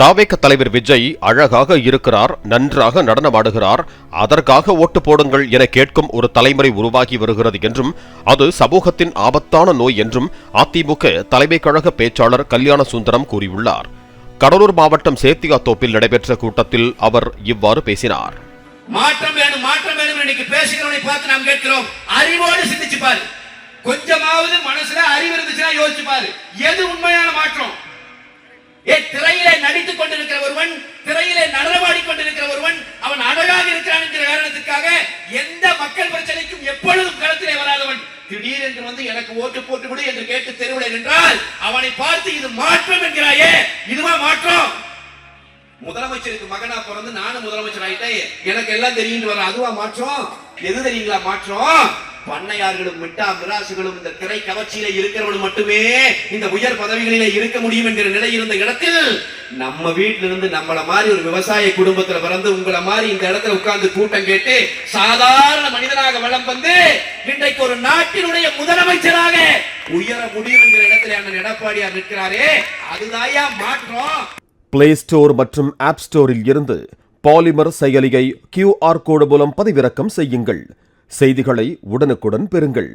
தாவேக தலைவர் விஜய் அழகாக இருக்கிறார், நன்றாக நடனமாடுகிறார், அதற்காக ஓட்டு போடுங்கள் என கேட்கும் ஒரு தலைமுறை உருவாகி வருகிறது என்றும் அது சமூகத்தின் ஆபத்தான நோய் என்றும் அதிமுக தலைமை கழக பேச்சாளர் கல்யாண சுந்தரம் கூறியுள்ளார். கடலூர் மாவட்டம் சேத்தியாத்தோப்பில் நடைபெற்ற கூட்டத்தில் அவர் இவ்வாறு பேசினார். மாற்றம் வேணும், மாற்றம் வேணும் இன்னைக்கு பேசுகிறவனை பார்த்து நாம் கேட்கிறோம். அறிவோடு சிந்திச்சு பாரு, கொஞ்சமாவது மனசுல அறிவு இருந்துச்சுன்னா யோசிச்சு பாரு, எது உண்மையான மாற்றம்? திரையிலே நடித்துக் கொண்டிருக்கிற ஒருவன், திரையிலே நடனமாடி கொண்டிருக்கிற ஒருவன், அவன் அழகாக இருக்கிறான் என்கிற காரணத்துக்காக எந்த மக்கள் பிரச்சனைக்கும் எப்பொழுதும் களத்திலே வராதவன் திடீரென்று வந்து எனக்கு ஓட்டு போட்டு விடு என்று கேட்டு தெருவில் நின்றால் அவனை பார்த்து இது மாற்றம் என்கிறாயே, இதுவா மாற்றம்? முதலமைச்சருக்கு மகனா பிறந்து நானும் முதலமைச்சர் ஆயிட்டேன், எனக்கு எல்லாம் தெரியும் வர, அதுவா மாற்றம்? எது தெரியுங்களா மாற்றம்? பண்ணையார்களும் மிட்டா மிராசுகளும் இந்த திரை கவர்ச்சியில இருக்கிறவர்கள் மட்டுமே இந்த உயர் பதவிகளிலே இருக்க முடியும் என்கிற நிலை இருந்த இடத்தில் நம்ம வீட்டில இருந்து நம்மள மாதிரி ஒரு விவசாய குடும்பத்துல பிறந்து உங்களை மாதிரி இந்த இடத்துல உட்கார்ந்து கூட்டம் கேட்டு சாதாரண மனிதனாக வளம் வந்து இன்றைக்கு ஒரு நாட்டினுடைய முதலமைச்சராக உயர முடியும் என்கிற இடத்துல அண்ணன் எடப்பாடியார் நிற்கிறாரே, அதுதாயா மாற்றம். பிளே ஸ்டோர் மற்றும் ஆப் ஸ்டோரில் இருந்து பாலிமர் செயலியை QR கோடு மூலம் பதிவிறக்கம் செய்யுங்கள். செய்திகளை உடனுக்குடன் பெறுங்கள்.